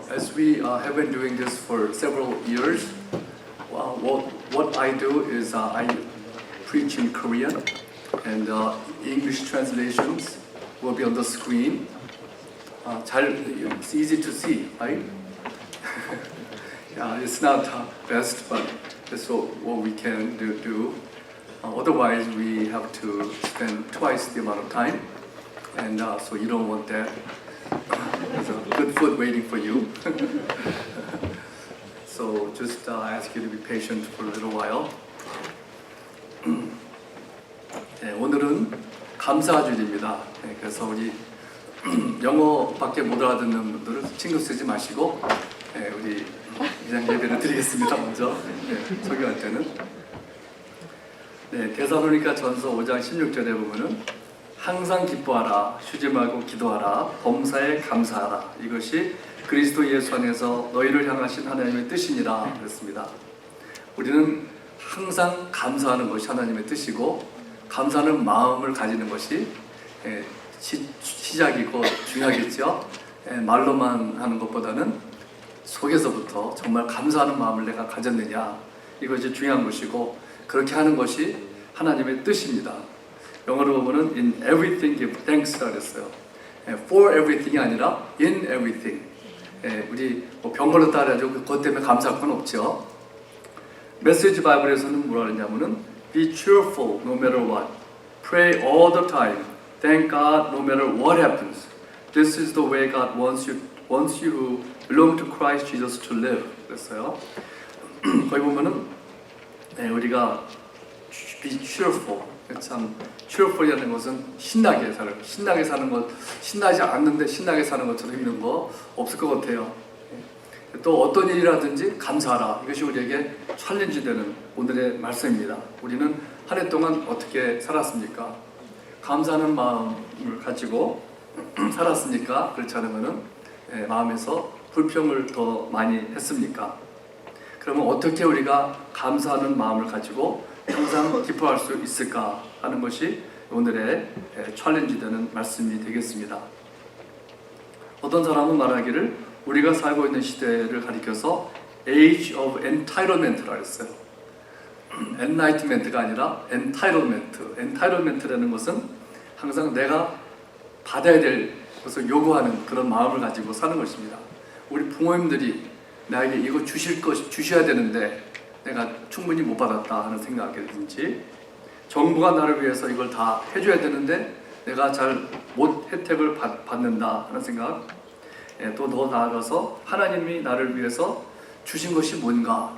As we have been doing this for several years, what I do is I preach in Korean, and English translations will be on the screen. It's easy to see, right? Yeah, it's not best, but that's what we can do. Otherwise, we have to spend twice the amount of time, and so you don't want that. There's a good food waiting for you. So just ask you to be patient for a little while. 네, 오늘은 감사주일입니다. 네, 그래서 우리 영어밖에 못 알아듣는 분들은 신경 쓰지 마시고 네, 우리 그냥 예배를 드리겠습니다. 먼저 설교할 때는 데살로니가 전서 5장 16절에 보면은 항상 기뻐하라, 쉬지 말고 기도하라, 범사에 감사하라. 이것이 그리스도 예수 안에서 너희를 향하신 하나님의 뜻이니라 그랬습니다. 우리는 항상 감사하는 것이 하나님의 뜻이고 감사하는 마음을 가지는 것이 시작이고 중요하겠죠. 말로만 하는 것보다는 속에서부터 정말 감사하는 마음을 내가 가졌느냐, 이것이 중요한 것이고 그렇게 하는 것이 하나님의 뜻입니다. 영어로 보면은 in everything give thanks라고 했어요. For everything이 아니라 in everything. 우리 병 걸렸다 그래가지고 그것 때문에 감사할 건 없죠. 메시지 바이블에서는 뭐라 그러냐면은 be cheerful no matter what. Pray all the time. Thank God no matter what happens. This is the way God wants you who belong to Christ Jesus to live. 그랬어요. 거기 보면은 우리가 be cheerful. 참 cheerful이라는 것은 신나게 사는 것, 신나지 않는데 신나게 사는 것처럼 힘든 거 없을 것 같아요. 또 어떤 일이라든지 감사하라. 이것이 우리에게 챌린지 되는 오늘의 말씀입니다. 우리는 한 해 동안 어떻게 살았습니까? 감사하는 마음을 가지고 살았습니까? 그렇지 않으면은 마음에서 불평을 더 많이 했습니까? 그러면 어떻게 우리가 감사하는 마음을 가지고 항상 기뻐할 수 있을까 하는 것이 오늘의 챌린지 되는 말씀이 되겠습니다. 어떤 사람은 말하기를 우리가 살고 있는 시대를 가리켜서 Age of Entitlement라고 했어요. Enlightenment가 아니라 Entitlement. Entitlement라는 것은 항상 내가 받아야 될 것을 요구하는 그런 마음을 가지고 사는 것입니다. 우리 부모님들이 나에게 이거 주셔야 되는데 내가 충분히 못 받았다 하는 생각이라든지, 정부가 나를 위해서 이걸 다 해줘야 되는데 내가 잘 못 혜택을 받는다 하는 생각, 또 더 나아가서 하나님이 나를 위해서 주신 것이 뭔가,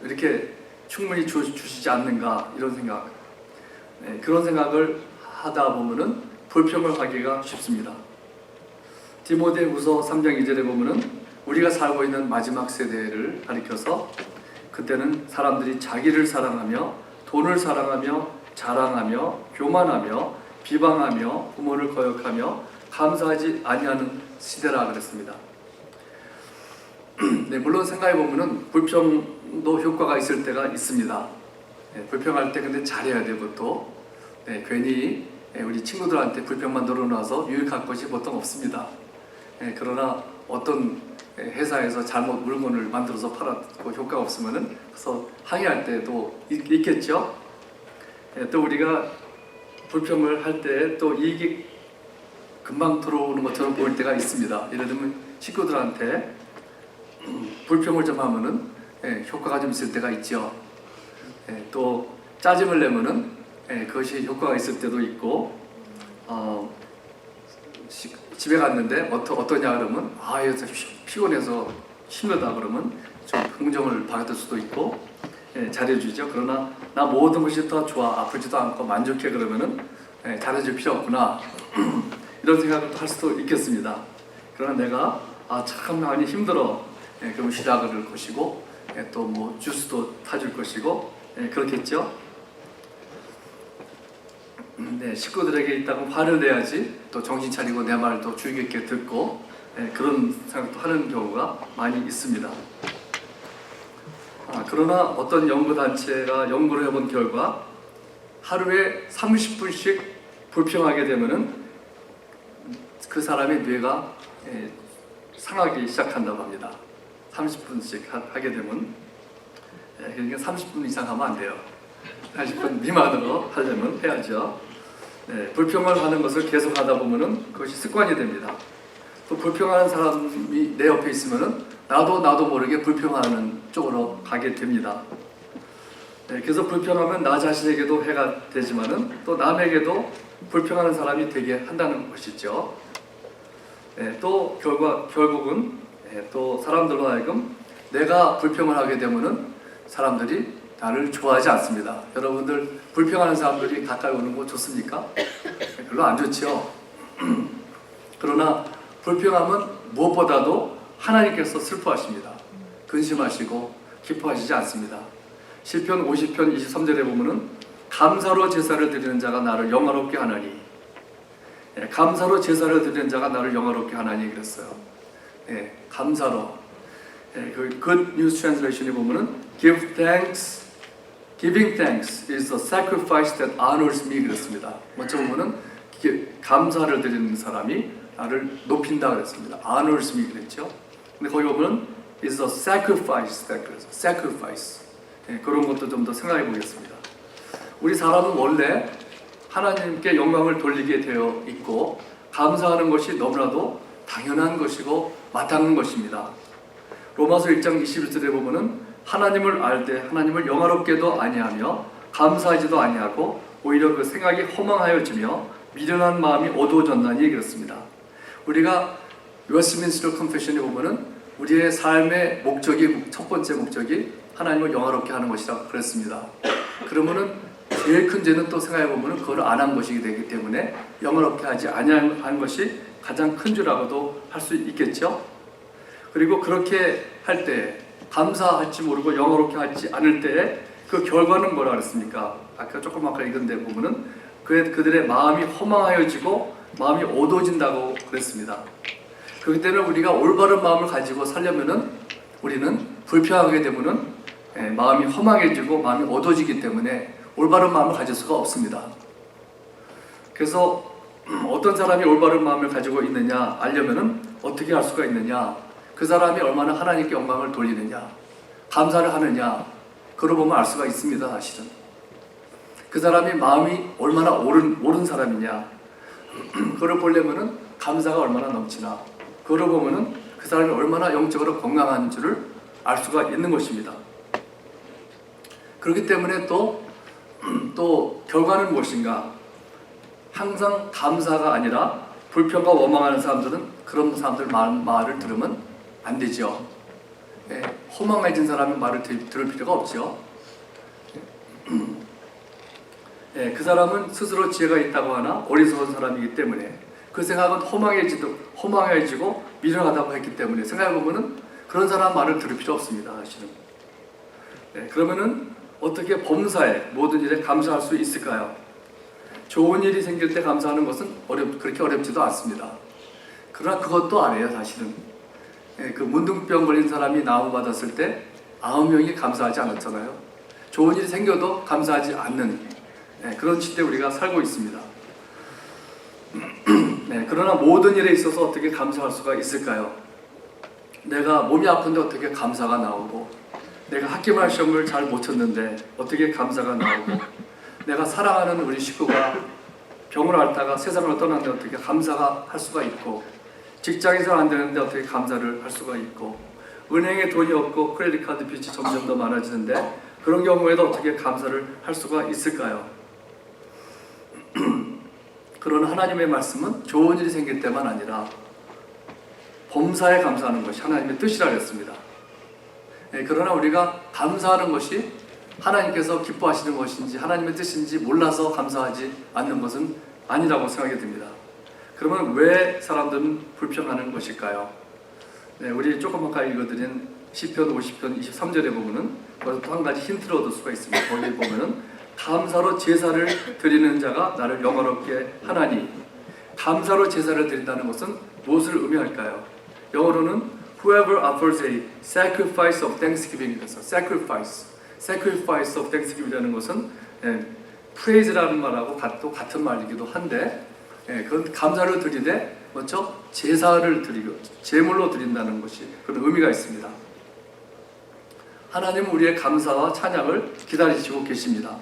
이렇게 충분히 주시지 않는가, 이런 생각, 그런 생각을 하다 보면은 불평을 하기가 쉽습니다. 디모데후서 3장 2절에 보면은 우리가 살고 있는 마지막 세대를 가리켜서 그때는 사람들이 자기를 사랑하며 돈을 사랑하며 자랑하며 교만하며 비방하며 부모를 거역하며 감사하지 아니하는 시대라 그랬습니다. 물론 생각해 보면은 불평도 효과가 있을 때가 있습니다. 불평할 때 근데 잘해야 되고 또 괜히 우리 친구들한테 불평만 늘어나서 유익할 것이 보통 없습니다. 그러나 어떤 회사에서 잘못 물건을 만들어서 팔았고 효과가 없으면은 그래서 항의할 때도 있겠죠. 또 우리가 불평을 할 때 또 이익이 금방 들어오는 것처럼 보일 때가 있습니다. 예를 들면 식구들한테 불평을 좀 하면은 효과가 좀 있을 때가 있죠. 또 짜증을 내면은 그것이 효과가 있을 때도 있고, 집에 갔는데 어떠냐 그러면 피곤해서 힘들다 그러면 좀 긍정을 받을 수도 있고 잘해주죠. 그러나 나 모든 것이 더 좋아, 아프지도 않고 만족해 그러면은 잘해줄 필요 없구나 이런 생각을 할 수도 있겠습니다. 그러나 내가 참 많이 힘들어, 그럼 쉬라 그럴 것이고 또 뭐 주스도 타줄 것이고 그렇겠죠. 식구들에게 있다고 화를 내야지 또 정신 차리고 내 말도 주의 깊게 듣고 그런 생각도 하는 경우가 많이 있습니다. 그러나 어떤 연구단체가 연구를 해본 결과 하루에 30분씩 불평하게 되면은 그 사람의 뇌가 상하기 시작한다고 합니다. 30분씩 하게 되면. 그러니까 30분 이상 하면 안 돼요. 40분 미만으로 하려면 해야죠. 불평을 하는 것을 계속 하다 보면은 그것이 습관이 됩니다. 또 불평하는 사람이 내 옆에 있으면은 나도 모르게 불평하는 쪽으로 가게 됩니다. 그래서 불평하면 나 자신에게도 해가 되지만은 또 남에게도 불평하는 사람이 되게 한다는 것이죠. 또 결국은 또 사람들로 하여금 내가 불평을 하게 되면은 사람들이 나를 좋아하지 않습니다. 여러분들 불평하는 사람들이 가까이 오는 거 좋습니까? 별로 안 좋죠. 그러나 불평하면 무엇보다도 하나님께서 슬퍼하십니다. 근심하시고 기뻐하시지 않습니다. 시편 50편 23절에 보면은 감사로 제사를 드리는 자가 나를 영화롭게 하나니, 감사로 제사를 드리는 자가 나를 영화롭게 하나니 그랬어요. 감사로. 그 Good News Translation에 보면은 giving thanks is a sacrifice that honors me 그랬습니다. 먼저 보면은 감사를 드리는 사람이 나를 높인다 그랬습니다. honors me 그랬죠. 근데 거기 보면은 is a sacrifice that 그래서 sacrifice. 그런 것도 좀 더 생각해 보겠습니다. 우리 사람은 원래 하나님께 영광을 돌리게 되어 있고 감사하는 것이 너무나도 당연한 것이고 마땅한 것입니다. 로마서 1장 21절에 보면은 하나님을 알 때 하나님을 영화롭게도 아니하며 감사하지도 아니하고 오히려 그 생각이 허망하여지며 미련한 마음이 어두워졌나니 그렇습니다. 우리가 웨스트민스터 컨페션에 보면은 우리의 삶의 목적이 첫 번째 목적이 하나님을 영화롭게 하는 것이라고 그랬습니다. 그러면은 제일 큰 죄는 또 생각해 보면은 그걸 안 한 것이기 되기 때문에 영화롭게 하지 아니한 것이 가장 큰 죄라고도 할 수 있겠죠. 그리고 그렇게 할 때 감사할지 모르고 영화롭게 하지 않을 때에 그 결과는 뭐라 그랬습니까? 아까 조금 아까 읽은 데 보면은 그들의 마음이 허망하여지고 마음이 어두워진다고 그랬습니다. 그렇기 때문에 우리가 올바른 마음을 가지고 살려면은 우리는 불평하게 되면은 마음이 허망해지고 마음이 어두워지기 때문에 올바른 마음을 가질 수가 없습니다. 그래서 어떤 사람이 올바른 마음을 가지고 있느냐 알려면은 어떻게 알 수가 있느냐? 그 사람이 얼마나 하나님께 영광을 돌리느냐, 감사를 하느냐, 그걸 보면 알 수가 있습니다. 사실은 그 사람이 마음이 얼마나 옳은 사람이냐, 그걸 보려면은 감사가 얼마나 넘치나, 그걸 보면은 그 사람이 얼마나 영적으로 건강한 줄을 알 수가 있는 것입니다. 그렇기 때문에 또 결과는 무엇인가? 항상 감사가 아니라 불평과 원망하는 사람들은 그런 사람들 말을 들으면 안 되죠. 허망해진 사람의 말을 들을 필요가 없죠. 그 사람은 스스로 지혜가 있다고 하나 어리석은 사람이기 때문에 그 생각은 허망해지고 미련하다고 했기 때문에 생각해보면은 그런 사람 말을 들을 필요 없습니다. 사실은. 그러면은 어떻게 범사에 모든 일에 감사할 수 있을까요? 좋은 일이 생길 때 감사하는 것은 그렇게 어렵지도 않습니다. 그러나 그것도 아니에요. 사실은 그 문둥병 걸린 사람이 나음 받았을 때 9명이 감사하지 않았잖아요. 좋은 일이 생겨도 감사하지 않는 그런 시대에 우리가 살고 있습니다. 그러나 모든 일에 있어서 어떻게 감사할 수가 있을까요? 내가 몸이 아픈데 어떻게 감사가 나오고, 내가 학기말 시험을 잘 못 쳤는데 어떻게 감사가 나오고, 내가 사랑하는 우리 식구가 병을 앓다가 세상을 떠났는데 어떻게 감사가 할 수가 있고, 직장에서 안 되는데 어떻게 감사를 할 수가 있고, 은행에 돈이 없고 크레딧 카드 빚이 점점 더 많아지는데 그런 경우에도 어떻게 감사를 할 수가 있을까요? 그런 하나님의 말씀은 좋은 일이 생길 때만 아니라 범사에 감사하는 것이 하나님의 뜻이라 했습니다. 그러나 우리가 감사하는 것이 하나님께서 기뻐하시는 것인지 하나님의 뜻인지 몰라서 감사하지 않는 것은 아니라고 생각이 듭니다. 그러면 왜 사람들은 불평하는 것일까요? 우리 조금 아까 읽어드린 시편 50편 23절에 보면은 거기서 한 가지 힌트를 얻을 수가 있습니다. 거기에 보면은 감사로 제사를 드리는 자가 나를 영화롭게 하나니, 감사로 제사를 드린다는 것은 무엇을 의미할까요? 영어로는 whoever offers a sacrifice of thanksgiving, 그래서 sacrifice of thanksgiving이라는 것은 praise라는 말하고 또 같은 말이기도 한데, 그런 감사를 드리되 먼저 제사를 드리고 제물로 드린다는 것이 그런 의미가 있습니다. 하나님은 우리의 감사와 찬양을 기다리시고 계십니다.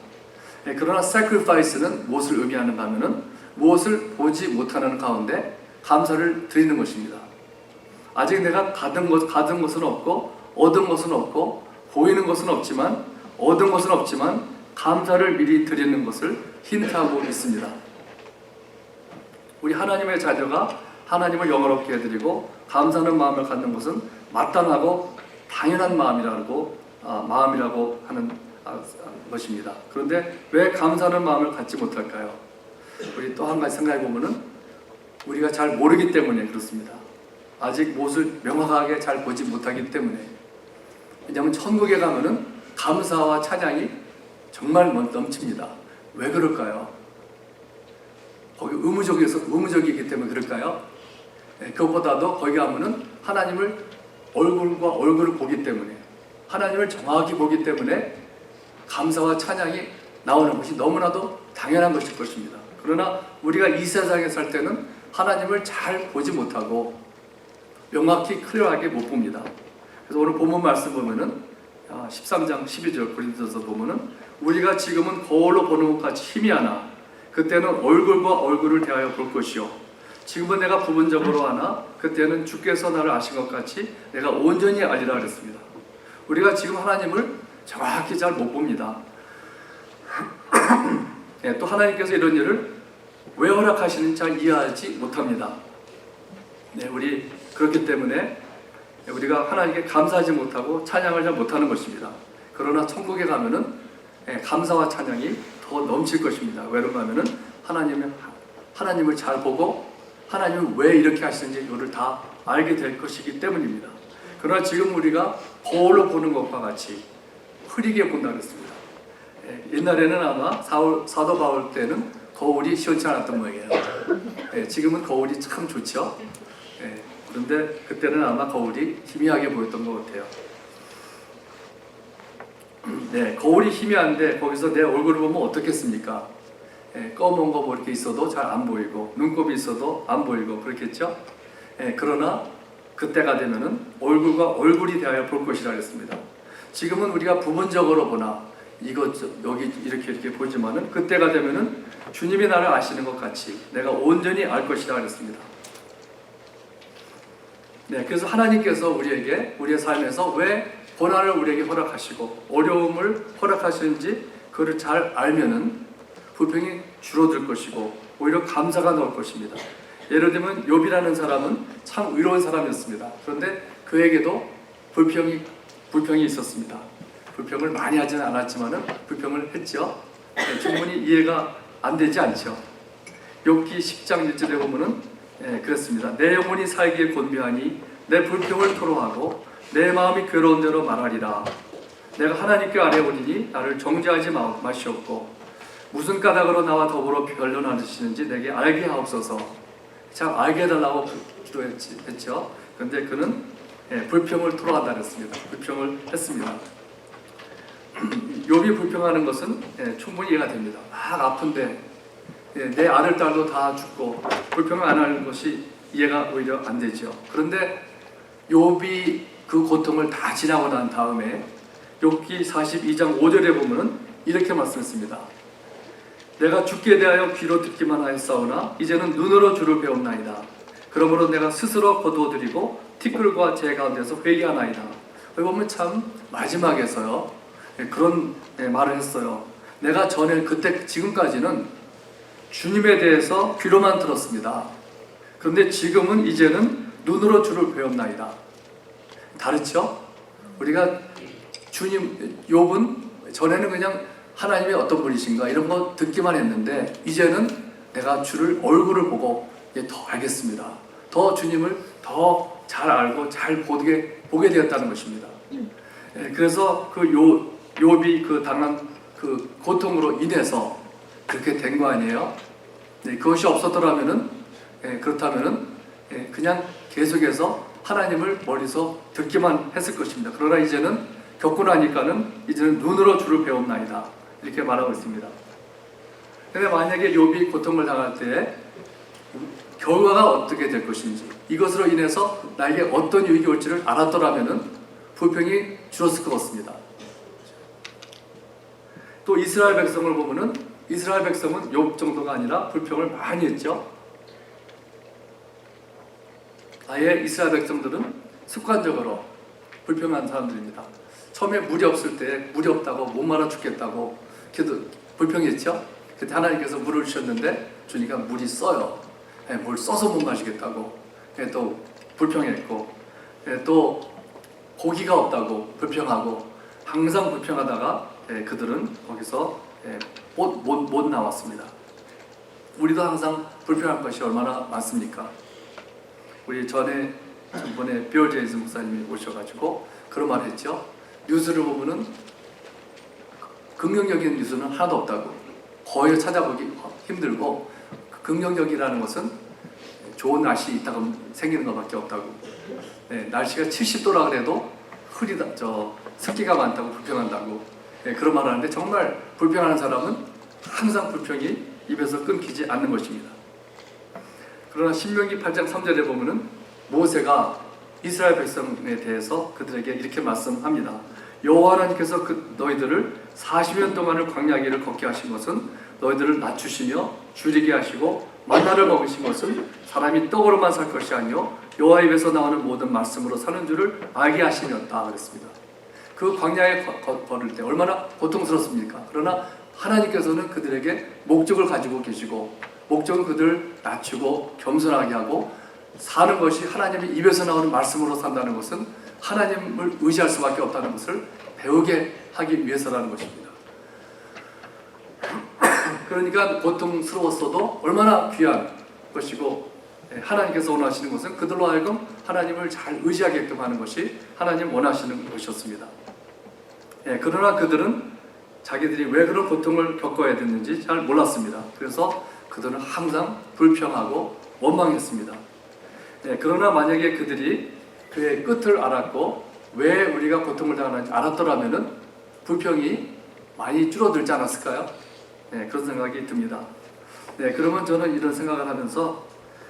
그러나 sacrifice는 무엇을 의미하는가 하면은 무엇을 보지 못하는 가운데 감사를 드리는 것입니다. 아직 내가 받은 것은 없고 얻은 것은 없고 보이는 것은 없지만 얻은 것은 없지만 감사를 미리 드리는 것을 힌트하고 있습니다. 우리 하나님의 자녀가 하나님을 영화롭게 해드리고 감사하는 마음을 갖는 것은 마땅하고 당연한 마음이라고 하는 것입니다. 그런데 왜 감사하는 마음을 갖지 못할까요? 우리 또 한 가지 생각해 보면은 우리가 잘 모르기 때문에 그렇습니다. 아직 무엇을 명확하게 잘 보지 못하기 때문에. 왜냐하면 천국에 가면은 감사와 찬양이 정말 넘칩니다. 왜 그럴까요? 거기 의무적이기 때문에 그럴까요? 그것보다도 거기 가면은 하나님을 얼굴과 얼굴을 보기 때문에, 하나님을 정확히 보기 때문에 감사와 찬양이 나오는 것이 너무나도 당연한 것일 것입니다. 그러나 우리가 이 세상에 살 때는 하나님을 잘 보지 못하고 명확히 클리어하게 못 봅니다. 그래서 오늘 본문 말씀 보면은 13장 12절 고린도서 보면은 우리가 지금은 거울로 보는 것 같이 희미하나 그때는 얼굴과 얼굴을 대하여 볼 것이요 지금은 내가 부분적으로 하나 그때는 주께서 나를 아신 것 같이 내가 온전히 알리라 그랬습니다. 우리가 지금 하나님을 정확히 잘 못 봅니다. 또 하나님께서 이런 일을 왜 허락하시는지 잘 이해하지 못합니다. 우리 그렇기 때문에 우리가 하나님께 감사하지 못하고 찬양을 잘 못하는 것입니다. 그러나 천국에 가면은 감사와 찬양이 더 넘칠 것입니다. 왜 그런가 하면은 하나님을 잘 보고 하나님은 왜 이렇게 하시는지 이거를 다 알게 될 것이기 때문입니다. 그러나 지금 우리가 거울로 보는 것과 같이 흐리게 본다 그랬습니다. 옛날에는 아마 사도 바울 때는 거울이 시원치 않았던 모양이에요. 지금은 거울이 참 좋죠. 그런데 그때는 아마 거울이 희미하게 보였던 것 같아요. 거울이 희미한데 거기서 내 얼굴을 보면 어떻겠습니까? 검은 거 뭐 이렇게 있어도 잘 안 보이고 눈곱이 있어도 안 보이고 그렇겠죠? 그러나 그때가 되면은 얼굴과 얼굴이 대하여 볼 것이라 했습니다. 지금은 우리가 부분적으로 보나 여기 이렇게 보지만은 그때가 되면은 주님이 나를 아시는 것 같이 내가 온전히 알 것이라 그랬습니다. 그래서 하나님께서 우리의 삶에서 왜 고난을 우리에게 허락하시고 어려움을 허락하시는지 그걸 잘 알면은 불평이 줄어들 것이고 오히려 감사가 나올 것입니다. 예를 들면 욥이라는 사람은 참 의로운 사람이었습니다. 그런데 그에게도 불평이 있었습니다. 불평을 많이 하지는 않았지만은 불평을 했죠. 충분히 이해가 안 되지 않죠. 욥기 10장 1절에 보면은 그렇습니다. 내 영혼이 살기에 곤비하니 내 불평을 토로하고 내 마음이 괴로운 대로 말하리라. 내가 하나님께 아뢰오니 나를 정죄하지 마시옵고 무슨 까닭으로 나와 더불어 변론하시는지 내게 알게 하옵소서. 참 알게 해달라고 기도했죠. 그런데 그는 불평을 토로한다 그랬습니다. 불평을 했습니다. 욥이 불평하는 것은 충분히 이해가 됩니다. 막 아픈데 내 아들 딸도 다 죽고 불평을 안 하는 것이 이해가 오히려 안 되죠. 그런데 욥이 그 고통을 다 지나고 난 다음에 욥기 42장 5절에 보면은 이렇게 말씀했습니다. 내가 주께 대하여 귀로 듣기만 하였사오나 이제는 눈으로 주를 배웠나이다. 그러므로 내가 스스로 거두어드리고 티끌과 제 가운데서 회개하나이다. 여기 보면 참 마지막에서요 그런 말을 했어요. 내가 전에 그때 지금까지는 주님에 대해서 귀로만 들었습니다. 그런데 지금은 이제는 눈으로 주를 배웠나이다. 다르죠? 우리가 욥은 전에는 그냥 하나님이 어떤 분이신가 이런 거 듣기만 했는데 이제는 내가 주를 얼굴을 보고 더 알겠습니다. 더 주님을 더 잘 알고 잘 보게 되었다는 것입니다. 그래서 그 욥이 그 당한 그 고통으로 인해서 그렇게 된 거 아니에요? 그것이 없었더라면은 그렇다면은 그냥 계속해서 하나님을 머리서 듣기만 했을 것입니다. 그러나 이제는 겪고 나니까는 이제는 눈으로 주를 배웠나이다 이렇게 말하고 있습니다. 근데 만약에 욥이 고통을 당할 때 결과가 어떻게 될 것인지, 이것으로 인해서 나에게 어떤 유익이 올지를 알았더라면 불평이 줄었을 것 같습니다. 또 이스라엘 백성을 보면은 이스라엘 백성은 욥 정도가 아니라 불평을 많이 했죠. 아예 이스라엘 백성들은 습관적으로 불평한 사람들입니다. 처음에 물이 없을 때 물이 없다고 못 말아 죽겠다고 그래도 불평했죠. 그때 하나님께서 물을 주셨는데 주니까 물이 써요. 물 써서 못 마시겠다고 또 불평했고, 또 고기가 없다고 불평하고, 항상 불평하다가 그들은 거기서 못 나왔습니다. 우리도 항상 불평할 것이 얼마나 많습니까? 우리 전번에 비올 제이스 목사님이 오셔가지고 그런 말을 했죠. 뉴스를 보면은 긍정적인 뉴스는 하나도 없다고, 거의 찾아보기 힘들고, 긍정적이라는 것은 좋은 날씨 있다가 생기는 것밖에 없다고. 날씨가 70도라 그래도 습기가 많다고 불평한다고, 그런 말을 하는데, 정말 불평하는 사람은 항상 불평이 입에서 끊기지 않는 것입니다. 그러나 신명기 8장 3절에 보면은 모세가 이스라엘 백성에 대해서 그들에게 이렇게 말씀합니다. 여호와 하나님께서 너희들을 40년 동안을 광야길을 걷게 하신 것은 너희들을 낮추시며 줄이게 하시고 만나를 먹으신 것은 사람이 떡으로만 살 것이 아니요 여호와 입에서 나오는 모든 말씀으로 사는 줄을 알게 하심이었다 그랬습니다. 그 광야에 걸을 때 얼마나 고통스럽습니까? 그러나 하나님께서는 그들에게 목적을 가지고 계시고, 목적은 그들을 낮추고 겸손하게 하고, 사는 것이 하나님의 입에서 나오는 말씀으로 산다는 것은 하나님을 의지할 수밖에 없다는 것을 배우게 하기 위해서라는 것입니다. 그러니까 고통스러웠어도 얼마나 귀한 것이고, 하나님께서 원하시는 것은 그들로 하여금 하나님을 잘 의지하게끔 하는 것이 하나님 원하시는 것이었습니다. 그러나 그들은 자기들이 왜 그런 고통을 겪어야 됐는지 잘 몰랐습니다. 그래서 그들은 항상 불평하고 원망했습니다. 그러나 만약에 그들이 그의 끝을 알았고 왜 우리가 고통을 당하는지 알았더라면 불평이 많이 줄어들지 않았을까요? 그런 생각이 듭니다. 그러면 저는 이런 생각을 하면서,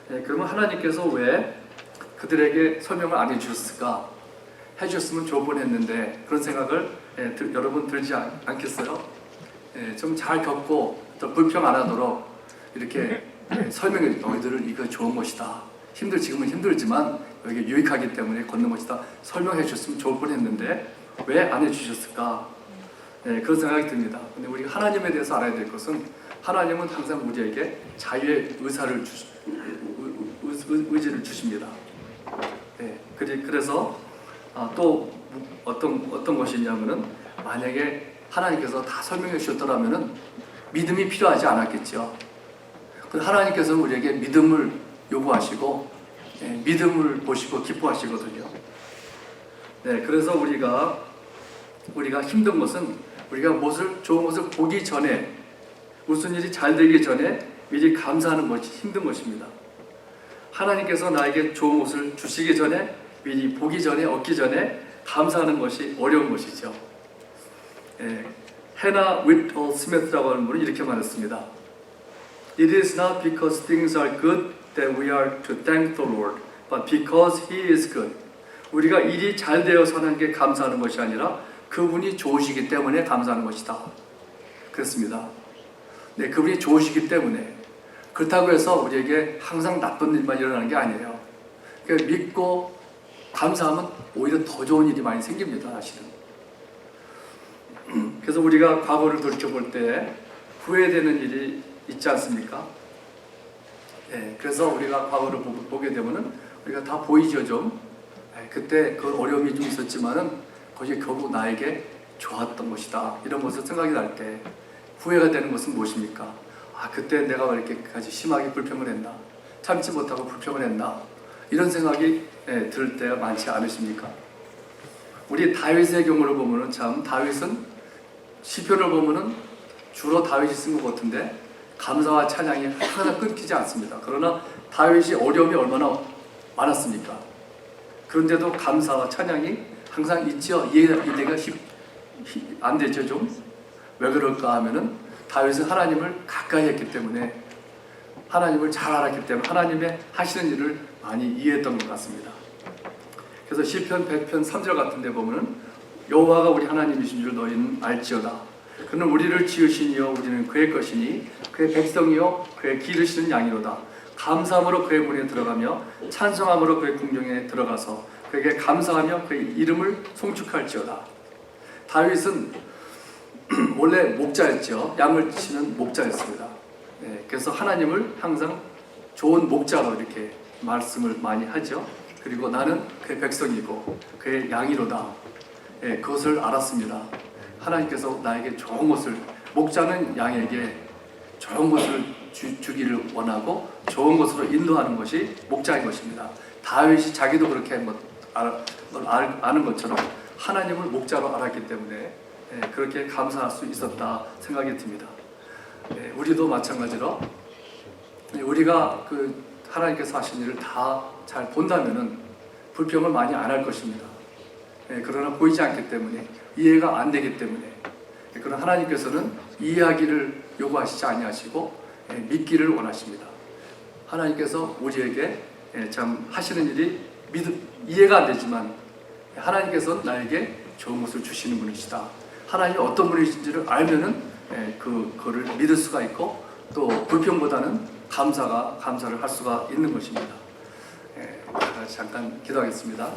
그러면 하나님께서 왜 그들에게 설명을 안 해주셨을까? 해주셨으면 좋을 뻔했는데, 그런 생각을 여러분 들지 않겠어요? 좀 잘 겪고 또 불평 안 하도록 이렇게 설명해, 너희들은 이거 좋은 것이다, 지금은 힘들지만 여기 유익하기 때문에 걷는 것이다, 설명해 주셨으면 좋을 뻔했는데 왜 안 해주셨을까? 그런 생각이 듭니다. 근데 우리가 하나님에 대해서 알아야 될 것은, 하나님은 항상 우리에게 자유의 의지를 주십니다. 그래서 또 어떤 것이냐면은, 만약에 하나님께서 다 설명해 주셨더라면은 믿음이 필요하지 않았겠죠. 하나님께서는 우리에게 믿음을 요구하시고, 믿음을 보시고 기뻐하시거든요. 그래서 우리가 힘든 것은, 우리가 좋은 것을 보기 전에, 무슨 일이 잘 되기 전에 미리 감사하는 것이 힘든 것입니다. 하나님께서 나에게 좋은 것을 주시기 전에, 미리 보기 전에, 얻기 전에 감사하는 것이 어려운 것이죠. 해나 윗홀 스미스라고 하는 분은 이렇게 말했습니다. It is not because things are good that we are to thank the Lord, but because He is good. 우리가 일이 잘 되어서 하는 게 감사하는 것이 아니라 그분이 좋으시기 때문에 감사하는 것이다. 그렇습니다. 그분이 좋으시기 때문에. 그렇다고 해서 우리에게 항상 나쁜 일만 일어나는 게 아니에요. 그러니까 믿고 감사하면 오히려 더 좋은 일이 많이 생깁니다, 사실은. 그래서 우리가 과거를 돌이켜볼 때 후회되는 일이 있지 않습니까? 그래서 우리가 과거를 보게 되면은 우리가 다 보이죠, 좀. 그때 그 어려움이 좀 있었지만은 거기에 결국 나에게 좋았던 것이다, 이런 것을 생각이 날 때 후회가 되는 것은 무엇입니까? 그때 내가 왜 이렇게까지 심하게 불평을 했나, 참지 못하고 불평을 했나, 이런 생각이 들 때가 많지 않으십니까? 우리 다윗의 경우를 보면은, 참 다윗은 시편을 보면은 주로 다윗이 쓴 것 같은데 감사와 찬양이 항상 끊기지 않습니다. 그러나 다윗이 어려움이 얼마나 많았습니까? 그런데도 감사와 찬양이 항상 있죠. 이해가 안 되죠, 좀. 왜 그럴까 하면은 다윗은 하나님을 가까이 했기 때문에, 하나님을 잘 알았기 때문에 하나님의 하시는 일을 많이 이해했던 것 같습니다. 그래서 시편 100편 3절 같은 데 보면은 여호와가 우리 하나님이신 줄 너희는 알지어다. 그는 우리를 지으신 이여 우리는 그의 것이니 그의 백성이여 그의 기르시는 양이로다. 감사함으로 그의 문에 들어가며 찬송함으로 그의 궁정에 들어가서 그에게 감사하며 그의 이름을 송축할지어다. 다윗은 원래 목자였죠. 양을 치는 목자였습니다. 그래서 하나님을 항상 좋은 목자로 이렇게 말씀을 많이 하죠. 그리고 나는 그의 백성이고 그의 양이로다. 그것을 알았습니다. 하나님께서 나에게 좋은 것을, 목자는 양에게 좋은 것을 주기를 원하고 좋은 것으로 인도하는 것이 목자인 것입니다. 다윗이 자기도 그렇게 아는 것처럼 하나님을 목자로 알았기 때문에 그렇게 감사할 수 있었다 생각이 듭니다. 우리도 마찬가지로 우리가 그 하나님께서 하신 일을 다 잘 본다면은 불평을 많이 안 할 것입니다. 그러나 보이지 않기 때문에, 이해가 안 되기 때문에, 그러나 하나님께서는 이해하기를 요구하시지 아니하시고 믿기를 원하십니다. 하나님께서 우리에게 참 하시는 일이 이해가 안 되지만 하나님께서는 나에게 좋은 것을 주시는 분이시다. 하나님이 어떤 분이신지를 알면은 그거를 믿을 수가 있고 또 불평보다는 감사를 할 수가 있는 것입니다. 잠깐 기도하겠습니다.